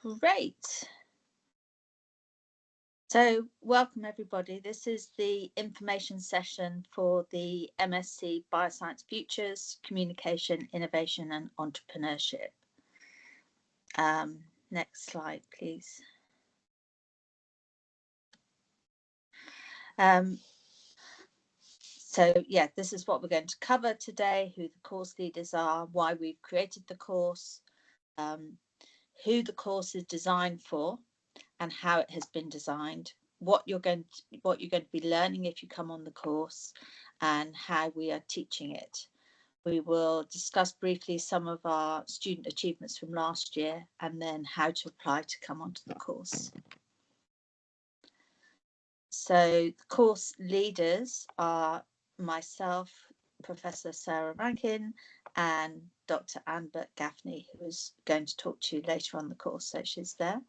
Great. So welcome everybody. This is the information session for the MSc Bioscience Futures, Communication, Innovation and Entrepreneurship. Next slide, please. So yeah, this is what we're going to cover today, who the course leaders are, why we've created the course, who the course is designed for and how it has been designed, what you're going to be learning if you come on the course, and how we are teaching it. We will discuss briefly some of our student achievements from last year and then how to apply to come onto the course. So the course leaders are myself, Professor Sarah Rankin, and Dr. Anne Gaffney, who is going to talk to you later on the course, so she's there.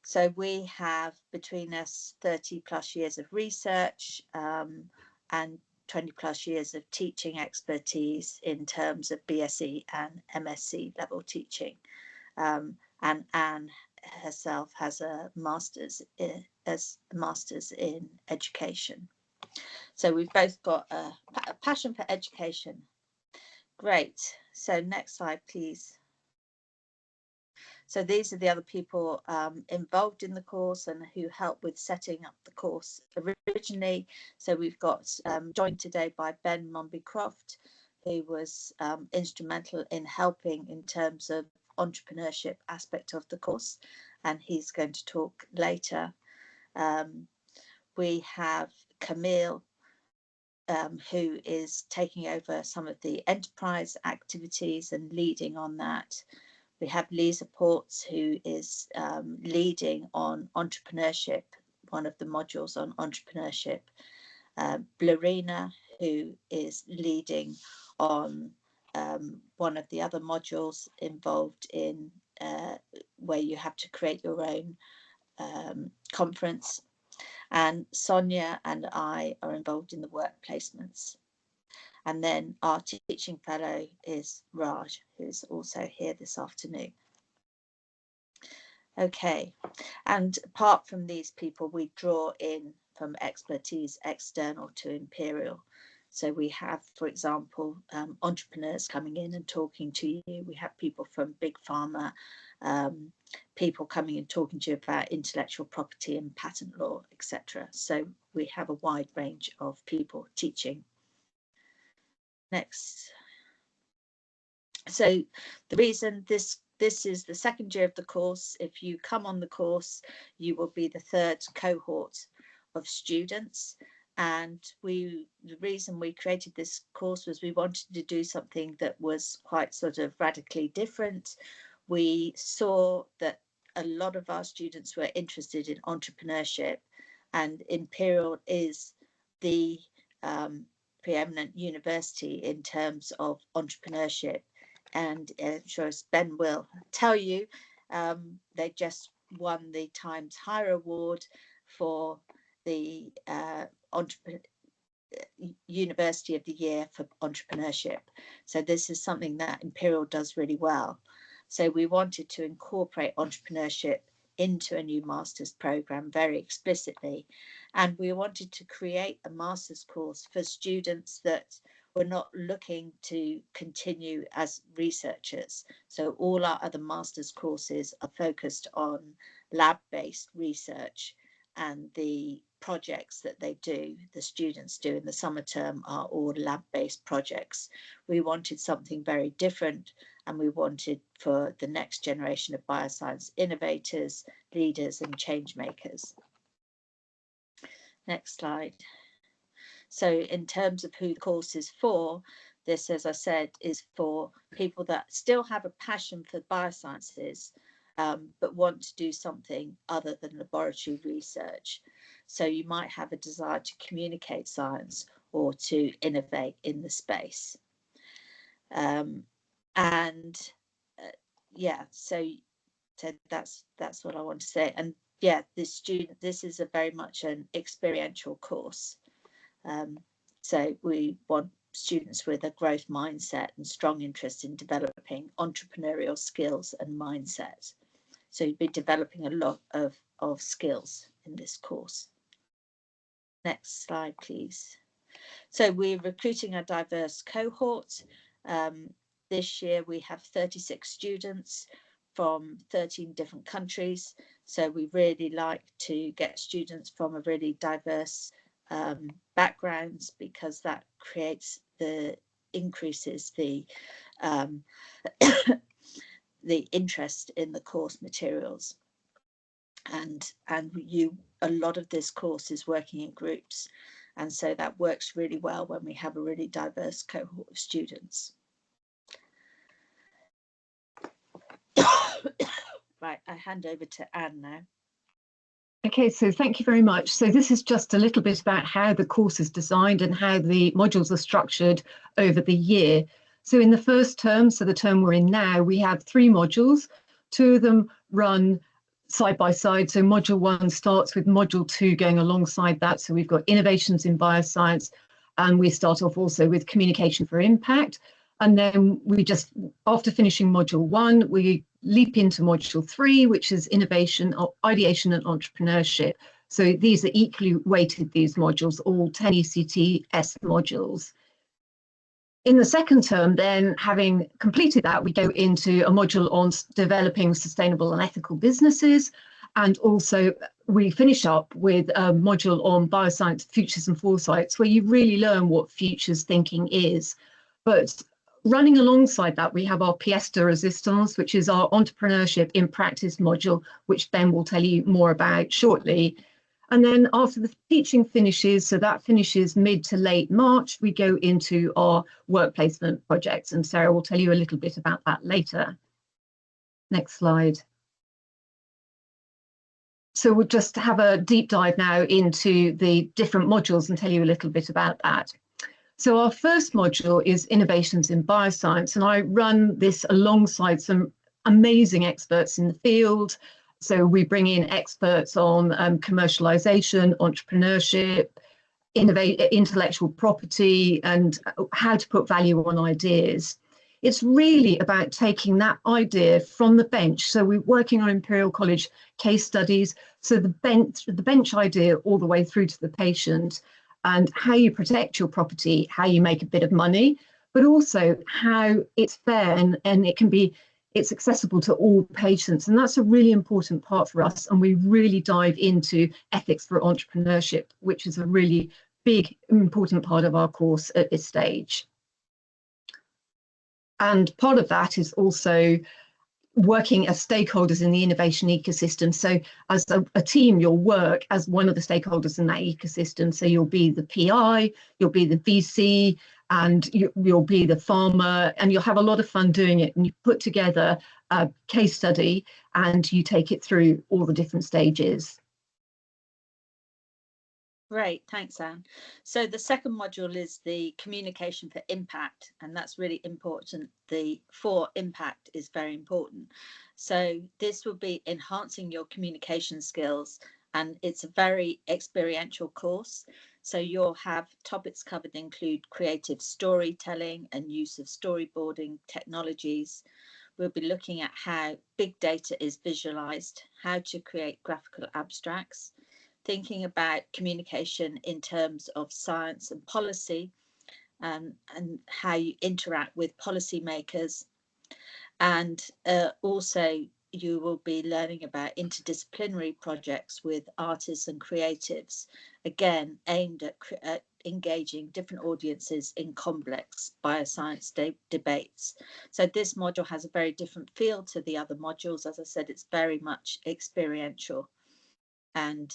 So we have between us 30 plus years of research and 20 plus years of teaching expertise in terms of BSc and MSc level teaching. And Anne herself has a master's in education. So we've both got a passion for education. Great. So next slide, please. So these are the other people involved in the course and who helped with setting up the course originally. So we've got joined today by Ben Monby-Croft, who was instrumental in helping in terms of entrepreneurship aspect of the course, and he's going to talk later. We have Camille, who is taking over some of the enterprise activities and leading on that. We have Lisa Ports, who is leading on entrepreneurship, one of the modules on entrepreneurship. Blarina, who is leading on one of the other modules involved in where you have to create your own conference. And Sonia and I are involved in the work placements. And then our teaching fellow is Raj, who's also here this afternoon. Okay, and apart from these people, we draw in from expertise external to Imperial. So we have, for example, entrepreneurs coming in and talking to you. We have people from Big Pharma, people coming and talking to you about intellectual property and patent law, etc. So we have a wide range of people teaching. Next. So the reason this is the second year of the course, if you come on the course, you will be the third cohort of students. And the reason we created this course was we wanted to do something that was quite sort of radically different. We saw that a lot of our students were interested in entrepreneurship, and Imperial is the preeminent university in terms of entrepreneurship. And I'm sure as Ben will tell you, they just won the Times Higher Award for the University of the Year for entrepreneurship. So this is something that Imperial does really well. So we wanted to incorporate entrepreneurship into a new master's program very explicitly, and we wanted to create a master's course for students that were not looking to continue as researchers. So all our other master's courses are focused on lab-based research, and the projects that they do, the students do in the summer term, are all lab-based projects. We wanted something very different, and we wanted for the next generation of bioscience innovators, leaders and change makers. Next slide. So in terms of who the course is for, this, as I said, is for people that still have a passion for biosciences, but want to do something other than laboratory research. So you might have a desire to communicate science or to innovate in the space. Yeah, so that's what I want to say. And yeah, this is a very much an experiential course. So we want students with a growth mindset and strong interest in developing entrepreneurial skills and mindsets. So you'd be developing a lot of skills in this course. Next slide, please. So we're recruiting a diverse cohort. This year we have 36 students from 13 different countries. So we really like to get students from a really diverse backgrounds, because that increases the the interest in the course materials. And a lot of this course is working in groups, and so that works really well when we have a really diverse cohort of students. Right, I hand over to Anne now. Okay, so thank you very much. So this is just a little bit about how the course is designed and how the modules are structured over the year. So in the first term, so the term we're in now, we have 3 modules. 2 of them run side by side. So module 1 starts with module 2 going alongside that. So we've got innovations in bioscience, and we start off also with communication for impact. And then we just, after finishing module 1, we leap into module 3, which is innovation, ideation and entrepreneurship. So these are equally weighted, these modules, all 10 ECTS modules. In the second term, then, having completed that, we go into a module on developing sustainable and ethical businesses. And also we finish up with a module on bioscience futures and foresights, where you really learn what futures thinking is. But running alongside that, we have our pièce de résistance, which is our entrepreneurship in practice module, which Ben will tell you more about shortly. And then after the teaching finishes, so that finishes mid to late March, we go into our work placement projects, and Sarah will tell you a little bit about that later. Next slide. So we'll just have a deep dive now into the different modules and tell you a little bit about that. So our first module is innovations in bioscience, and I run this alongside some amazing experts in the field. So we bring in experts on commercialization, entrepreneurship, intellectual property, and how to put value on ideas. It's really about taking that idea from the bench. So we're working on Imperial College case studies. So the bench idea all the way through to the patient, and how you protect your property, how you make a bit of money, but also how it's fair and it's accessible to all patients. And that's a really important part for us. And we really dive into ethics for entrepreneurship, which is a really big, important part of our course at this stage. And part of that is also working as stakeholders in the innovation ecosystem. So as a team, you'll work as one of the stakeholders in that ecosystem. So you'll be the PI, you'll be the VC, and you'll be the farmer, and you'll have a lot of fun doing it. And you put together a case study and you take it through all the different stages. Great, thanks, Anne. So the second module is the communication for impact, and that's really important. The for impact is very important. So this will be enhancing your communication skills, and it's a very experiential course. So you'll have topics covered include creative storytelling and use of storyboarding technologies. We'll be looking at how big data is visualized, how to create graphical abstracts, thinking about communication in terms of science and policy, and how you interact with policymakers. And also you will be learning about interdisciplinary projects with artists and creatives, again aimed at engaging different audiences in complex bioscience debates. So this module has a very different feel to the other modules. As I said, it's very much experiential. And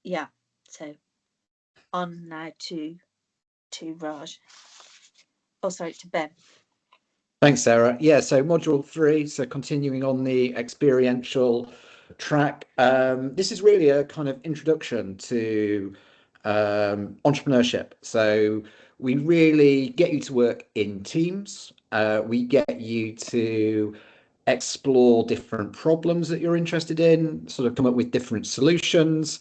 yeah, so on now to Raj. Oh, sorry, to Ben. Thanks, Sarah. Yeah, so module 3, so continuing on the experiential track. This is really a kind of introduction to entrepreneurship. So we really get you to work in teams. We get you to explore different problems that you're interested in, sort of come up with different solutions.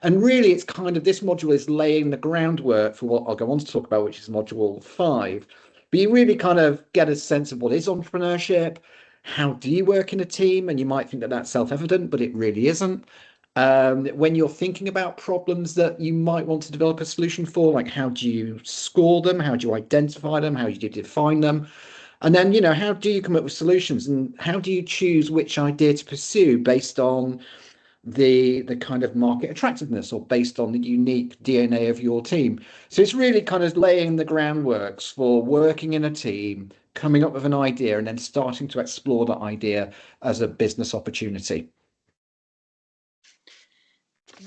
And really, it's kind of, this module is laying the groundwork for what I'll go on to talk about, which is module 5. But you really kind of get a sense of what is entrepreneurship, how do you work in a team? And you might think that that's self-evident, but it really isn't. When you're thinking about problems that you might want to develop a solution for, like how do you score them? How do you identify them? How do you define them? And then, how do you come up with solutions, and how do you choose which idea to pursue based on the kind of market attractiveness or based on the unique DNA of your team? So it's really kind of laying the groundworks for working in a team, coming up with an idea, and then starting to explore that idea as a business opportunity.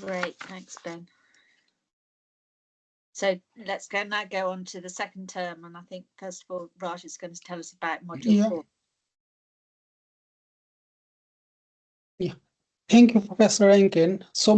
Great, thanks, Ben. So let's now go on to the second term, and I think first of all Raj is going to tell us about module 4. Yeah. Thank you, Professor Rankin. So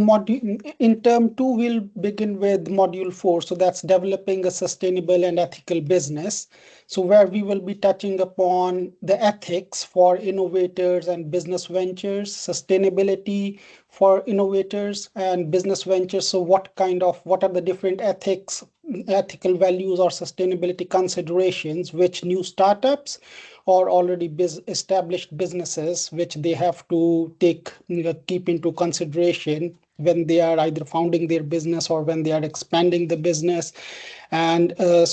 in term 2, we'll begin with module 4. So that's developing a sustainable and ethical business. So where we will be touching upon the ethics for innovators and business ventures, sustainability for innovators and business ventures. So what are the different ethical values or sustainability considerations which new startups or already established businesses, which they have to keep into consideration when they are either founding their business or when they are expanding the business. And there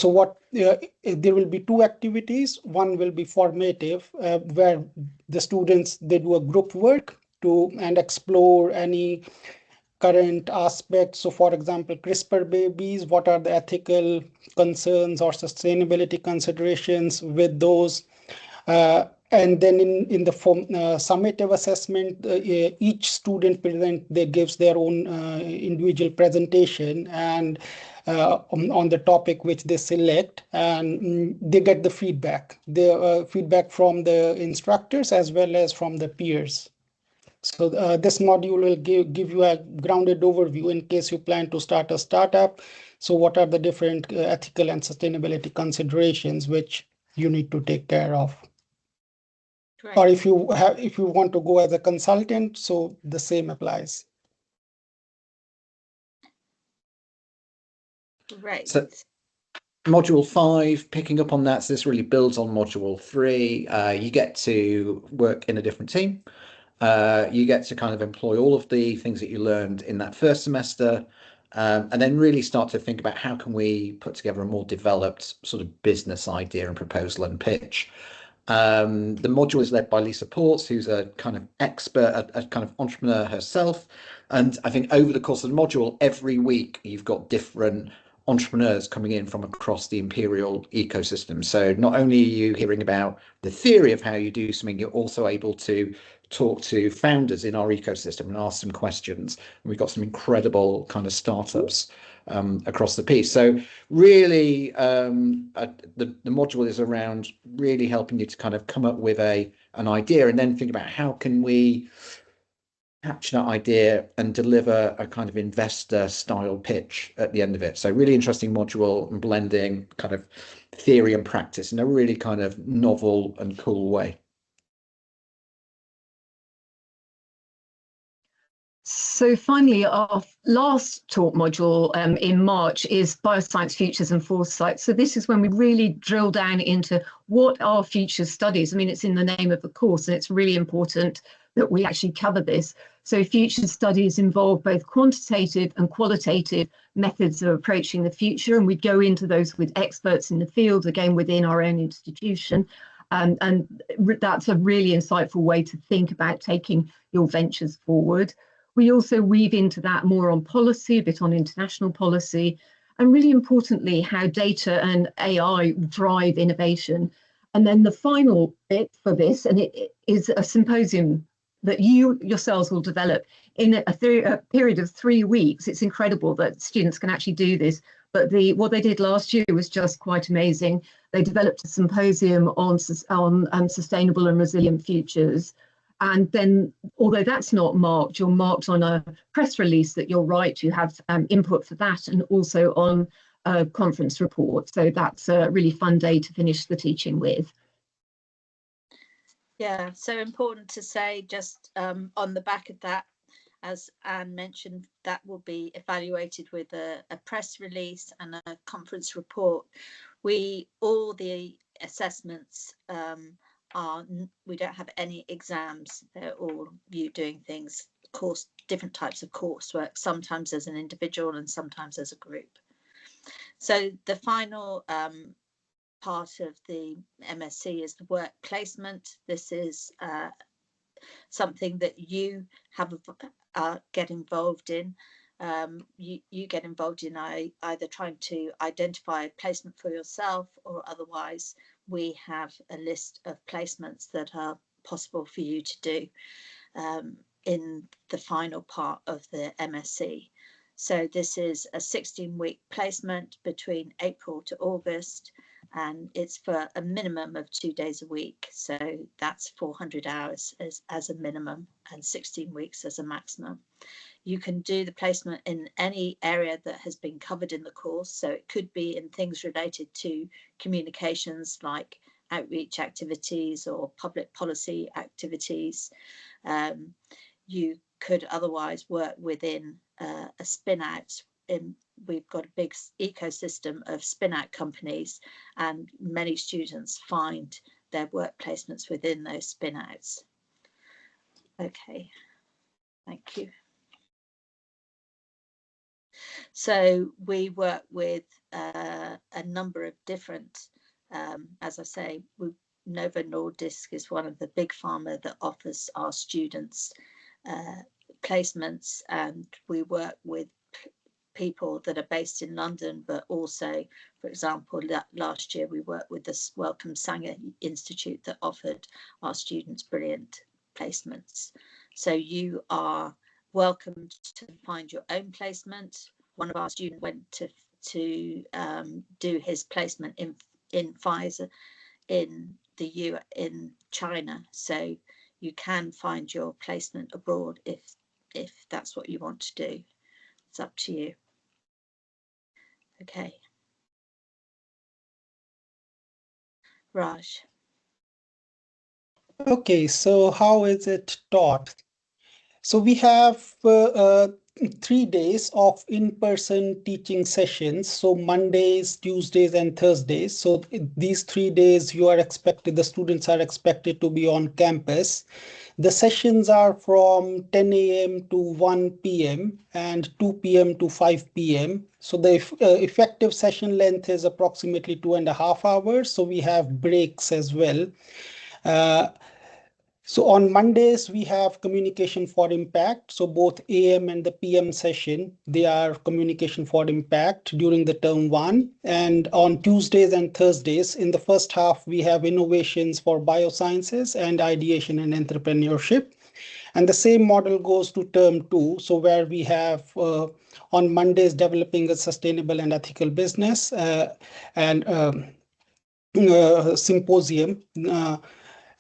will be 2 activities. One will be formative, where the students, they do a group work and explore any current aspects. So for example, CRISPR babies, what are the ethical concerns or sustainability considerations with those? And then in the summative assessment, each student gives their own individual presentation and on the topic which they select, and they get the feedback from the instructors as well as from the peers. So this module will give you a grounded overview in case you plan to start a startup. So what are the different ethical and sustainability considerations which you need to take care of? Great. Or if you want to go as a consultant, so the same applies. Right. So module 5, picking up on that, so this really builds on module 3. You get to work in a different team. You get to kind of employ all of the things that you learned in that first semester, and then really start to think about how can we put together a more developed sort of business idea and proposal and pitch. The module is led by Lisa Ports, who's a kind of expert, a kind of entrepreneur herself. And I think over the course of the module, every week you've got different entrepreneurs coming in from across the Imperial ecosystem. So not only are you hearing about the theory of how you do something, you're also able to talk to founders in our ecosystem and ask some questions. And we've got some incredible kind of startups across the piece. So really, the module is around really helping you to kind of come up with an idea and then think about how can we capture that idea and deliver a kind of investor style pitch at the end of it. So really interesting module and blending kind of theory and practice in a really kind of novel and cool way. So finally, our last talk module in March is Bioscience Futures and Foresight. So this is when we really drill down into what are future studies. I mean, it's in the name of the course, and it's really important that we actually cover this. So future studies involve both quantitative and qualitative methods of approaching the future, and we go into those with experts in the field, again, within our own institution. And that's a really insightful way to think about taking your ventures forward. We also weave into that more on policy, a bit on international policy, and really importantly, how data and AI drive innovation. And then the final bit for this, and it is a symposium that you yourselves will develop in a period of 3 weeks. It's incredible that students can actually do this, but what they did last year was just quite amazing. They developed a symposium on sustainable and resilient futures. And then, although that's not marked, you're marked on a press release that you'll write. You have input for that, and also on a conference report. So that's a really fun day to finish the teaching with. Yeah, so important to say just on the back of that, as Anne mentioned, that will be evaluated with a press release and a conference report. All the assessments we don't have any exams. They're all you doing things, different types of coursework, sometimes as an individual and sometimes as a group. So the final part of the MSc is the work placement. This is something that you get involved in. You get involved in either trying to identify a placement for yourself, or otherwise we have a list of placements that are possible for you to do in the final part of the MSc. So this is a 16-week placement between April to August, and it's for a minimum of 2 days a week. So that's 400 hours as a minimum and 16 weeks as a maximum. You can do the placement in any area that has been covered in the course. So it could be in things related to communications, like outreach activities or public policy activities. You could otherwise work within a spin-out. We've got a big ecosystem of spin-out companies, and many students find their work placements within those spin-outs. Okay, thank you. So we work with a number of different, as I say, Novo Nordisk is one of the big pharma that offers our students placements, and we work with people that are based in London, but also, for example, last year we worked with the Wellcome Sanger Institute that offered our students brilliant placements. So you are welcome to find your own placement. One of our students went to do his placement in Pfizer in China. So you can find your placement abroad if that's what you want to do. It's up to you. Okay. Raj. Okay, so how is it taught? So we have 3 days of in-person teaching sessions. So Mondays, Tuesdays, and Thursdays. So these 3 days the students are expected to be on campus. The sessions are from 10 a.m. to 1 p.m. and 2 p.m. to 5 p.m. So the effective session length is approximately 2.5 hours. So we have breaks as well. So on Mondays, we have communication for impact. So both AM and the PM session, they are communication for impact during the term 1. And on Tuesdays and Thursdays, in the first half, we have innovations for biosciences and ideation and entrepreneurship. And the same model goes to term 2. So where we have on Mondays, developing a sustainable and ethical business and symposium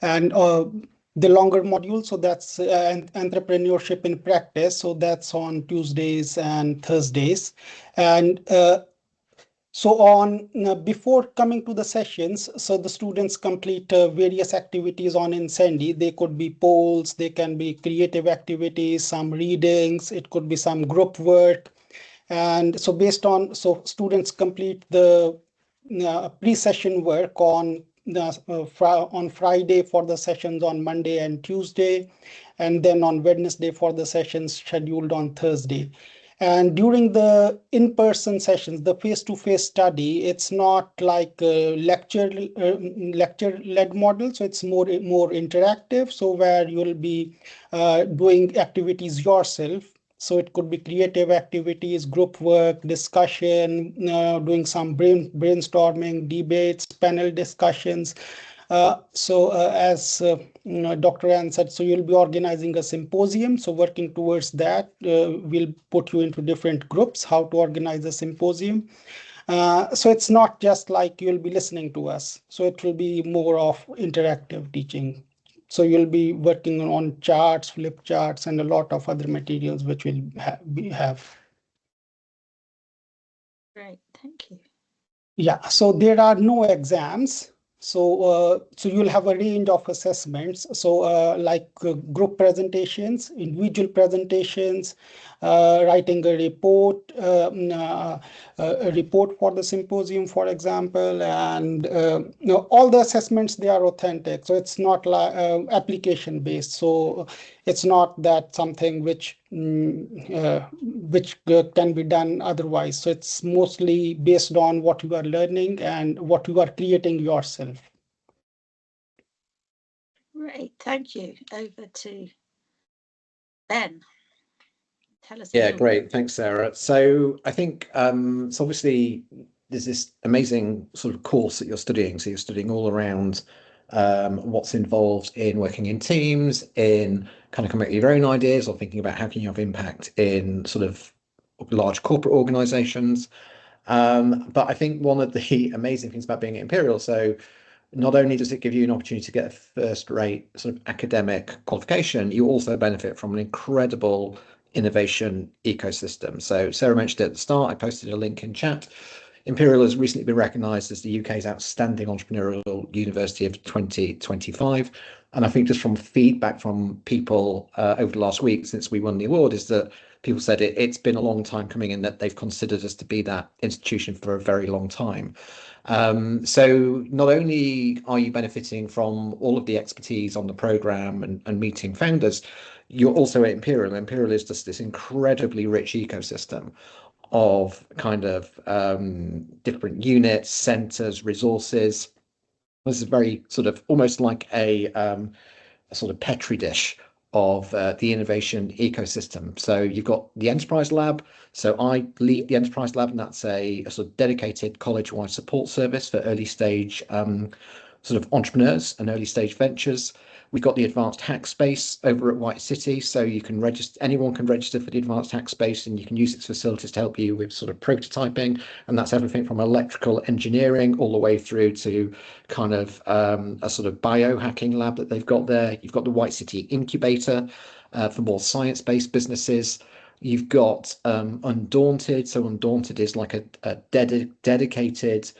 and the longer module, so that's entrepreneurship in practice. So that's on Tuesdays and Thursdays. And so on before coming to the sessions, so the students complete various activities on Incendi. They could be polls, they can be creative activities, some readings, it could be some group work. And so students complete the pre-session work on Friday for the sessions on Monday and Tuesday, and then on Wednesday for the sessions scheduled on Thursday. And during the in-person sessions, the face-to-face study, it's not like a lecture-led model, so it's more interactive. So where you'll be doing activities yourself. So it could be creative activities, group work, discussion, doing some brainstorming, debates, panel discussions. As Dr. Ann said, so you'll be organizing a symposium. So working towards that, we'll put you into different groups, how to organize a symposium. So it's not just like you'll be listening to us. So it will be more of interactive teaching. So you'll be working on charts, flip charts, and a lot of other materials which will have. Great, thank you. Yeah, so there are no exams. So, so you'll have a range of assessments. So, like group presentations, individual presentations, writing a report for the symposium, for example, and all the assessments, they are authentic. So it's not like application based. So it's not that something which can be done otherwise. So it's mostly based on what you are learning and what you are creating yourself. Great, thank you. Over to Ben. Tell us. Yeah, great. Thanks, Sarah. So I think so obviously there's this amazing sort of course that you're studying. So you're studying all around what's involved in working in teams, in kind of coming up with your own ideas, or thinking about how can you have impact in sort of large corporate organizations. But I think one of the amazing things about being at Imperial, so not only does it give you an opportunity to get a first-rate sort of academic qualification, you also benefit from an incredible innovation ecosystem. So Sarah mentioned it at the start, I posted a link in chat. Imperial has recently been recognised as the UK's outstanding entrepreneurial university of 2025. And I think just from feedback from people over the last week since we won the award is that people said it's been a long time coming in, that they've considered us to be that institution for a very long time. So not only are you benefiting from all of the expertise on the programme and meeting founders, you're also at Imperial. Imperial is just this incredibly rich ecosystem of kind of different units, centres, resources. This is very sort of almost like a sort of Petri dish of the innovation ecosystem. So you've got the Enterprise Lab. So I lead the Enterprise Lab, and that's a sort of dedicated college-wide support service for early stage sort of entrepreneurs and early stage ventures. We've got the Advanced Hack Space over at White City, so you can register, anyone can register for the Advanced Hack Space, and you can use its facilities to help you with sort of prototyping, and that's everything from electrical engineering all the way through to kind of a sort of biohacking lab that they've got there. You've got the White City Incubator for more science-based businesses. You've got Undaunted. So Undaunted is like a dedicated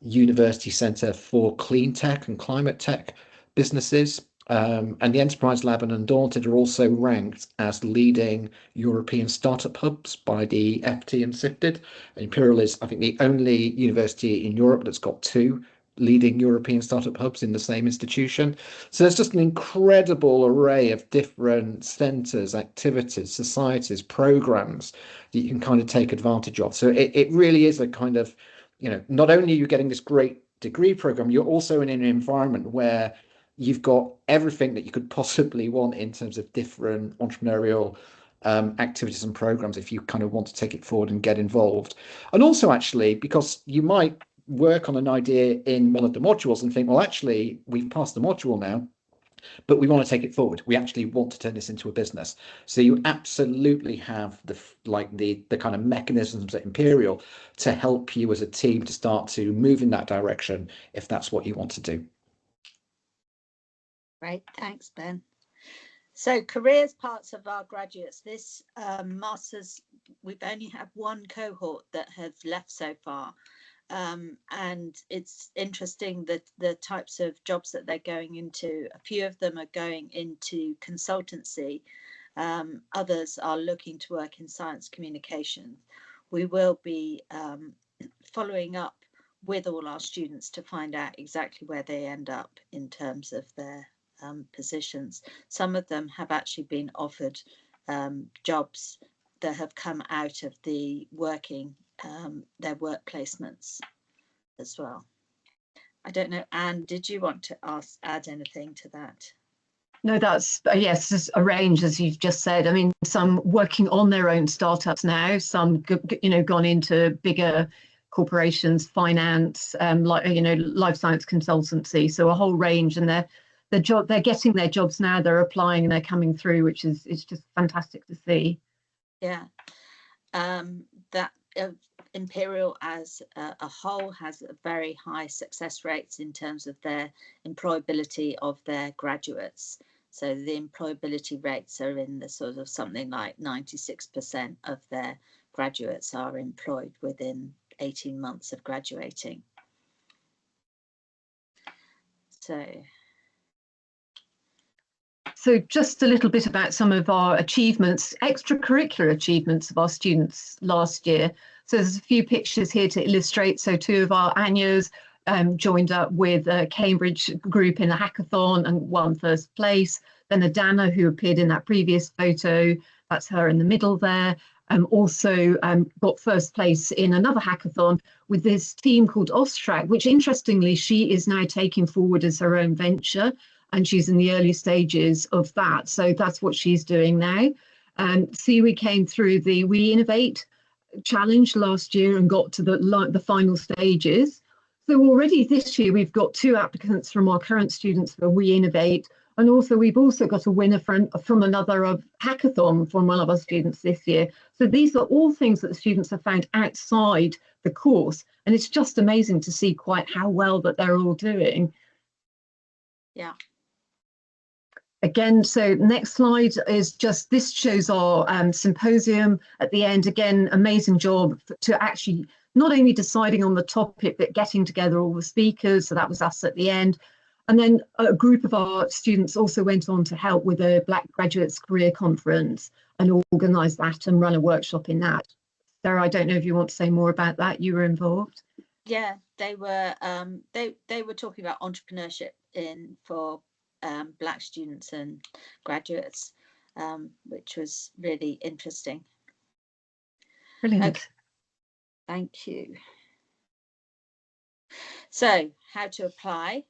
university centre for clean tech and climate tech businesses. And the Enterprise Lab and Undaunted are also ranked as leading European startup hubs by the FT and Sifted. Imperial is, I think, the only university in Europe that's got two leading European startup hubs in the same institution. So there's just an incredible array of different centres, activities, societies, programs that you can kind of take advantage of. So it really is a kind of, not only are you getting this great degree program, you're also in an environment where you've got everything that you could possibly want in terms of different entrepreneurial activities and programs if you kind of want to take it forward and get involved. And also, actually, because you might work on an idea in one of the modules and think, well, actually, we've passed the module now, but we want to take it forward. We actually want to turn this into a business. So you absolutely have the kind of mechanisms at Imperial to help you as a team to start to move in that direction if that's what you want to do. Great, thanks, Ben. So careers parts of our graduates. This master's, we've only had one cohort that have left so far. And it's interesting that the types of jobs that they're going into, a few of them are going into consultancy. Others are looking to work in science communication. We will be following up with all our students to find out exactly where they end up in terms of their positions. Some of them have actually been offered jobs that have come out of the working, their work placements as well. I don't know, Anne, did you want to add anything to that? No, that's, yes, a range, as you've just said. I mean, some working on their own startups now, some, gone into bigger corporations, finance, life science consultancy. So a whole range, and they're getting their jobs now, they're applying and they're coming through, which is just fantastic to see. Yeah, that Imperial as a whole has a very high success rates in terms of their employability of their graduates. So the employability rates are in the sort of something like 96% of their graduates are employed within 18 months of graduating. So just a little bit about some of our achievements, extracurricular achievements of our students last year. So there's a few pictures here to illustrate. So two of our Anyas joined up with a Cambridge group in a hackathon and won first place. Then Adana, who appeared in that previous photo, that's her in the middle there, also got first place in another hackathon with this team called Ostrak, which interestingly, she is now taking forward as her own venture. And she's in the early stages of that. So that's what she's doing now. We came through the We Innovate challenge last year and got to the final stages. So already this year, we've got 2 applicants from our current students for We Innovate. And also we've also got a winner from another hackathon from one of our students this year. So these are all things that the students have found outside the course. And it's just amazing to see quite how well that they're all doing. Yeah. Again, so next slide is just, this shows our symposium at the end. Again, amazing job to actually not only deciding on the topic, but getting together all the speakers. So that was us at the end. And then a group of our students also went on to help with a Black Graduates Career Conference and organise that and run a workshop in that. Sarah, I don't know if you want to say more about that. You were involved. Yeah, they were talking about entrepreneurship for Black students and graduates, which was really interesting. Brilliant. Okay. Thank you. So how to apply?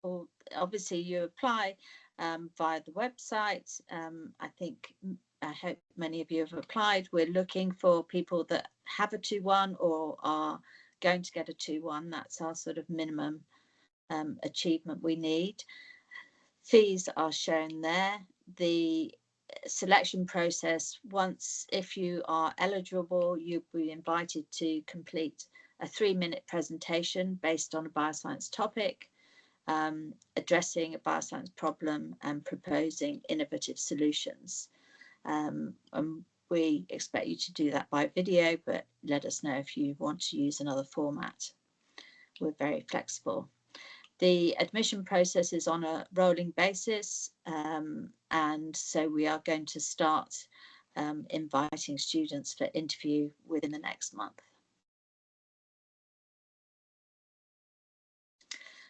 Well, obviously you apply via the website. I hope many of you have applied. We're looking for people that have a 2-1 or are going to get a 2-1. That's our sort of minimum achievement we need. Fees are shown there. The selection process, if you are eligible, you'll be invited to complete a 3-minute presentation based on a bioscience topic, addressing a bioscience problem and proposing innovative solutions. And we expect you to do that by video, but let us know if you want to use another format. We're very flexible. The admission process is on a rolling basis, and so we are going to start inviting students for interview within the next month.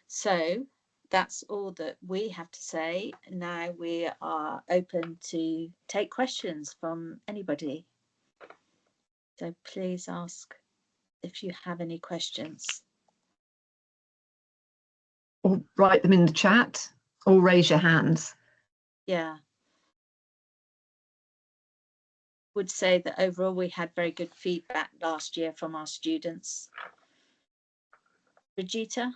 So that's all that we have to say. Now we are open to take questions from anybody. So please ask if you have any questions. Or write them in the chat or raise your hands. Yeah. Would say that overall we had very good feedback last year from our students. Regita?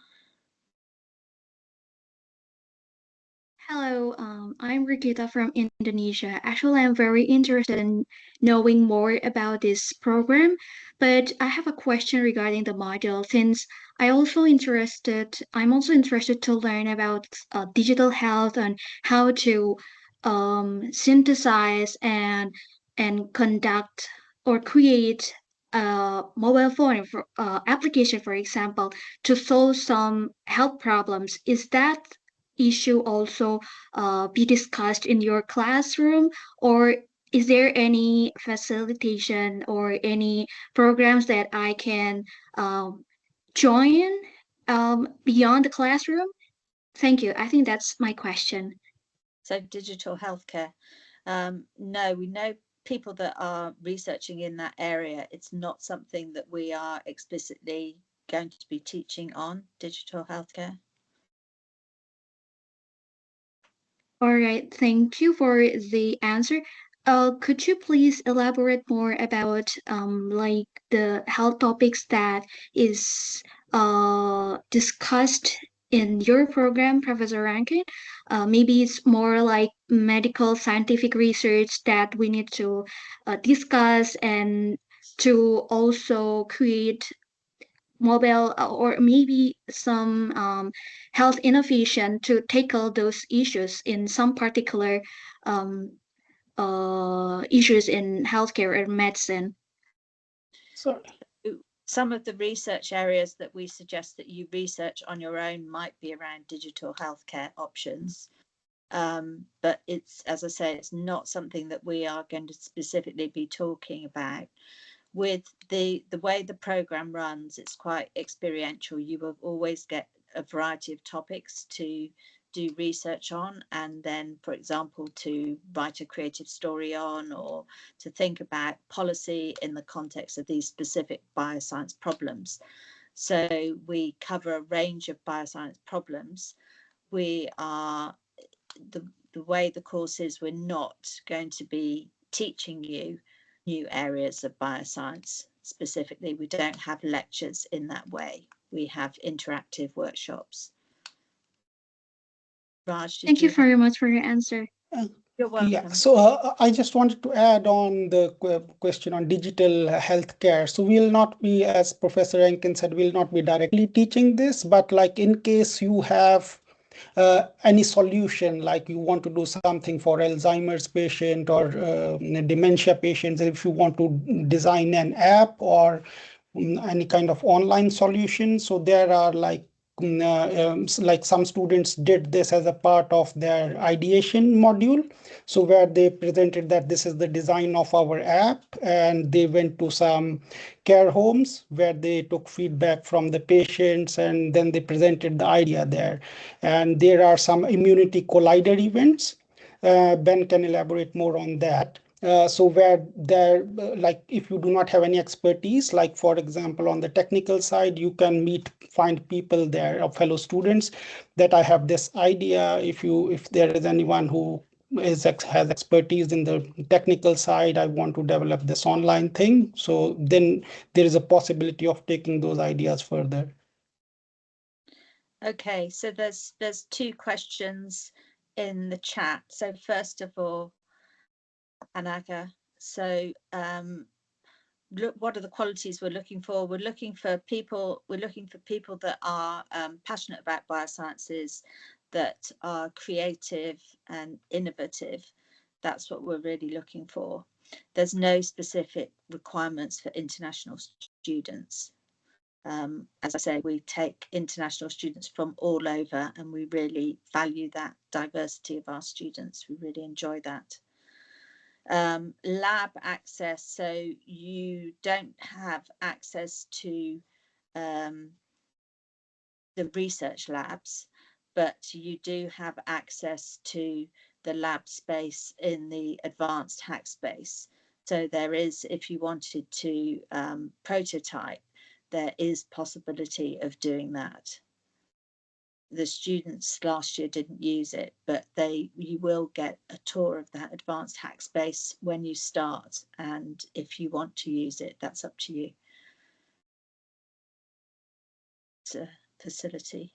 Hello, I'm Regita from Indonesia. Actually, I'm very interested in knowing more about this program, but I have a question regarding the module, since I'm also interested to learn about digital health and how to synthesize and conduct or create a mobile phone application, for example, to solve some health problems. Is that issue also be discussed in your classroom, or is there any facilitation or any programs that I can join beyond the classroom? Thank you. I think that's my question. So digital healthcare. No, we know people that are researching in that area. It's not something that we are explicitly going to be teaching on, digital healthcare. All right, thank you for the answer. Could you please elaborate more about like the health topics that is discussed in your program, Professor Rankin? Maybe it's more like medical scientific research that we need to discuss and to also create mobile or maybe some health innovation to tackle those issues in some particular issues in healthcare or medicine. So Some of the research areas that we suggest that you research on your own might be around digital healthcare options. But it's, as I say, it's not something that we are going to specifically be talking about. With the way the program runs, it's quite experiential. You will always get a variety of topics to do research on, and then, for example, to write a creative story on, or to think about policy in the context of these specific bioscience problems. So we cover a range of bioscience problems. We are, the way the course is, we're not going to be teaching you new areas of bioscience specifically. We don't have lectures in that way. We have interactive workshops. Raj, Thank you very much for your answer. You're welcome. Yeah, so I just wanted to add on the question on digital healthcare. So we'll not be, as Professor Rankin said, we'll not be directly teaching this, but like in case you have any solution, like you want to do something for Alzheimer's patient or dementia patients, if you want to design an app or any kind of online solution. So there are like some students did this as a part of their ideation module. So where they presented that this is the design of our app, and they went to some care homes where they took feedback from the patients, and then they presented the idea there. And there are some immunity collider events. Ben can elaborate more on that. So where there, like if you do not have any expertise, like for example, on the technical side, you can find people there, fellow students, that I have this idea. If there is anyone who has expertise in the technical side, I want to develop this online thing. So then there is a possibility of taking those ideas further. Okay, so there's two questions in the chat. So first of all, Anaga, so look, what are the qualities we're looking for? We're looking for people that are passionate about biosciences, that are creative and innovative. That's what we're really looking for. There's no specific requirements for international students. As I say, we take international students from all over, and we really value that diversity of our students. We really enjoy that. Lab access, so you don't have access to the research labs, but you do have access to the lab space in the advanced hack space. So there is, if you wanted to prototype, there is possibility of doing that. The students last year didn't use it, but you will get a tour of that advanced hack space when you start, and if you want to use it, that's up to you. It's a facility.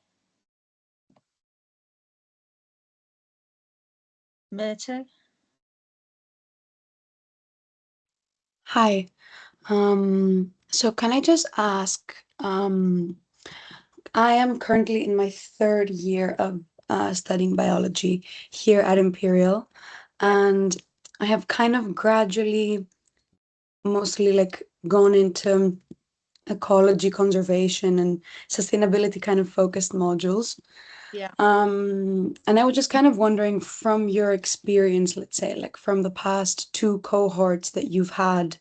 Myrto? Hi. So can I just ask, I am currently in my third year of studying biology here at Imperial, and I have kind of gradually mostly like gone into ecology, conservation, and sustainability kind of focused modules. Yeah. And I was just kind of wondering, from your experience, let's say, like from the past two cohorts that you've had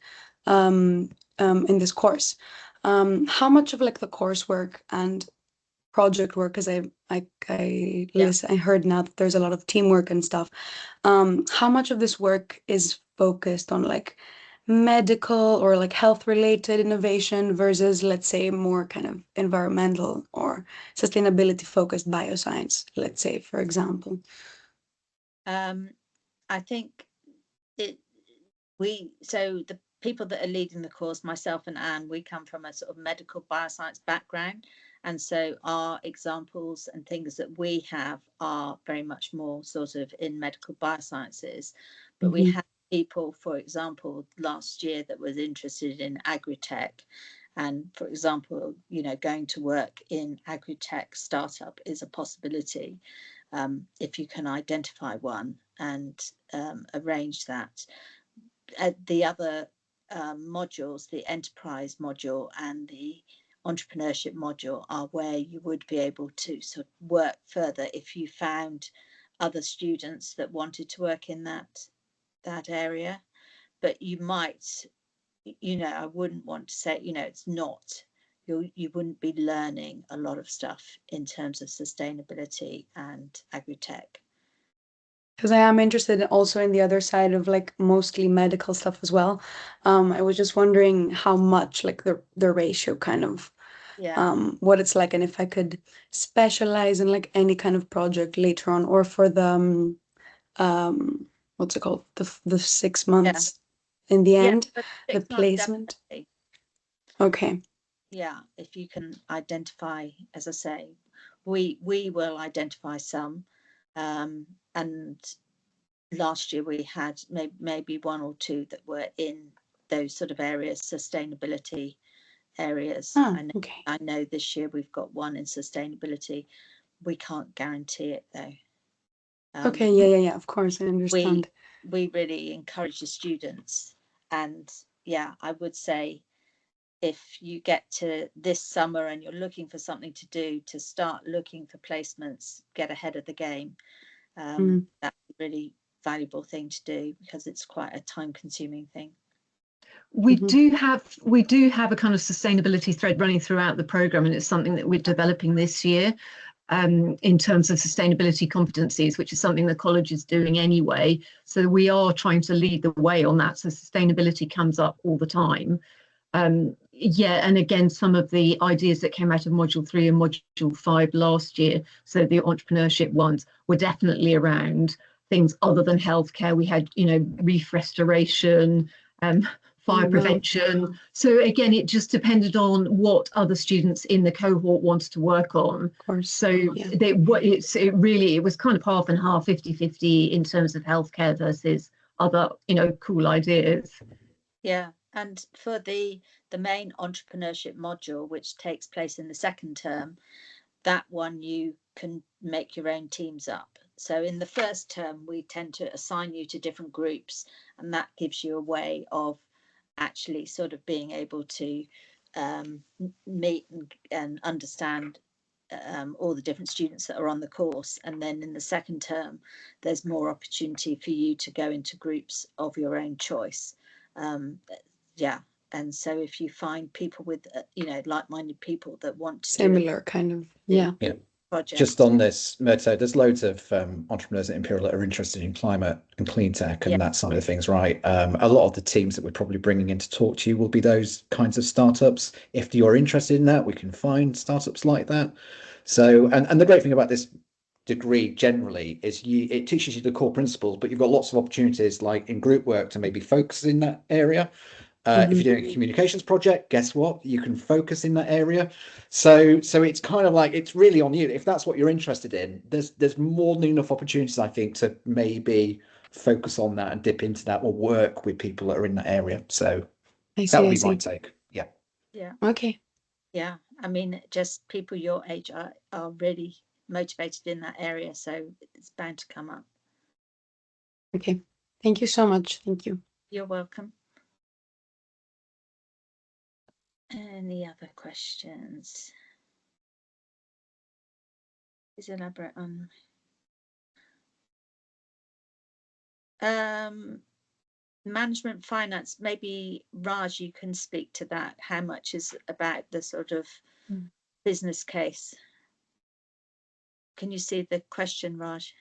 in this course, how much of like the coursework and project work, because I heard now that there's a lot of teamwork and stuff. How much of this work is focused on like medical or like health related innovation versus, let's say, more kind of environmental or sustainability focused bioscience, let's say, for example? I think so the people that are leading the course, myself and Anne, we come from a sort of medical bioscience background, and so our examples and things that we have are very much more sort of in medical biosciences. But we have people, for example, last year that was interested in agri-tech, and for example, going to work in agri-tech startup is a possibility if you can identify one and arrange that. The other modules, the enterprise module and the entrepreneurship module, are where you would be able to sort of work further if you found other students that wanted to work in that area. But you might, I wouldn't want to say, it's not, you wouldn't be learning a lot of stuff in terms of sustainability and agri-tech. Because I am interested also in the other side of like mostly medical stuff as well. I was just wondering how much, like the ratio kind of, what it's like, and if I could specialize in like any kind of project later on, or for the what's it called, the 6 months in the end, the placement. Definitely. Okay. Yeah, if you can identify, as I say, we will identify some, and last year we had maybe 1 or 2 that were in those sort of areas, sustainability areas. Okay. I know this year we've got 1 in sustainability. We can't guarantee it though. Okay, yeah, of course, I understand. We really encourage the students, and yeah, I would say if you get to this summer and you're looking for something to do, to start looking for placements, get ahead of the game. That's a really valuable thing to do, because it's quite a time-consuming thing. We do have a kind of sustainability thread running throughout the program, and it's something that we're developing this year in terms of sustainability competencies, which is something the college is doing anyway. So we are trying to lead the way on that. So sustainability comes up all the time. And again, some of the ideas that came out of module 3 and module 5 last year, so the entrepreneurship ones, were definitely around things other than healthcare. We had, reef restoration, fire prevention. So again, it just depended on what other students in the cohort wanted to work on. Of course. So it was kind of half and half, 50-50 in terms of healthcare versus other, cool ideas. Yeah. And for the main entrepreneurship module, which takes place in the 2nd term, that one you can make your own teams up. So in the 1st term, we tend to assign you to different groups, and that gives you a way of actually sort of being able to meet and understand all the different students that are on the course. And then in the 2nd term, there's more opportunity for you to go into groups of your own choice. And so if you find people with like-minded people that want to similar kind of project. Just on this, Murto, there's loads of entrepreneurs at Imperial that are interested in climate and clean tech and that side of things, right? A lot of the teams that we're probably bringing in to talk to you will be those kinds of startups. If you're interested in that, we can find startups like that. So, and the great thing about this degree generally is it teaches you the core principles, but you've got lots of opportunities like in group work to maybe focus in that area. If you're doing a communications project, guess what? You can focus in that area. So it's kind of like, it's really on you. If that's what you're interested in, there's more than enough opportunities, I think, to maybe focus on that and dip into that or work with people that are in that area. So that would be my take. Yeah. Yeah. Okay. Yeah. I mean, just people your age are really motivated in that area. So it's bound to come up. Okay. Thank you so much. Thank you. You're welcome. Any other questions? Please elaborate on management finance. Maybe Raj, you can speak to that. How much is about the sort of business case? Can you see the question, Raj?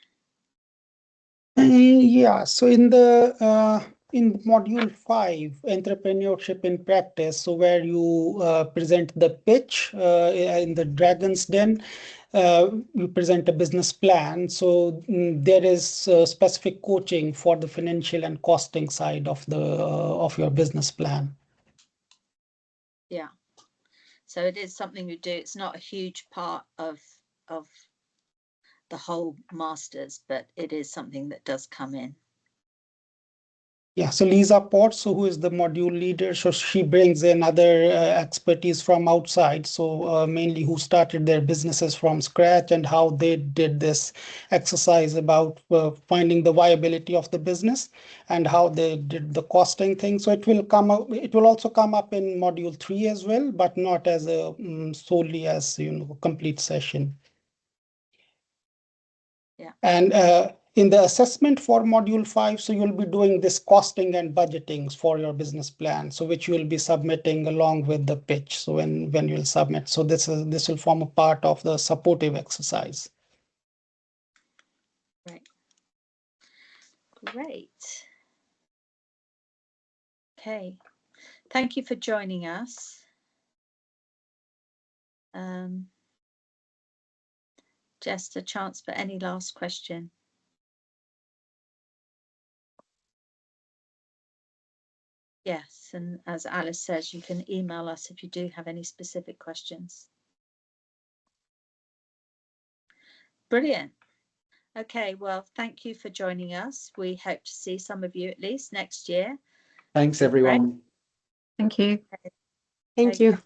Yeah, so in the in module 5, entrepreneurship in practice, so where you present the pitch in the Dragon's Den, you present a business plan. So there is specific coaching for the financial and costing side of the of your business plan. Yeah, so it is something you do. It's not a huge part of the whole masters, but it is something that does come in. Yeah, so Lisa Potts, so who is the module leader, so she brings in other expertise from outside. So mainly who started their businesses from scratch and how they did this exercise about finding the viability of the business and how they did the costing thing. So it will come up. It will also come up in module 3 as well, but not as a solely as complete session. Yeah. And in the assessment for module 5, so you'll be doing this costing and budgeting for your business plan, so which you will be submitting along with the pitch. So when you'll submit, so this will form a part of the supportive exercise. Right. Great. Okay. Thank you for joining us. Just a chance for any last question. Yes, and as Alice says, you can email us if you do have any specific questions. Brilliant. Okay, well, thank you for joining us. We hope to see some of you at least next year. Thanks, everyone. Thank you. Thank you.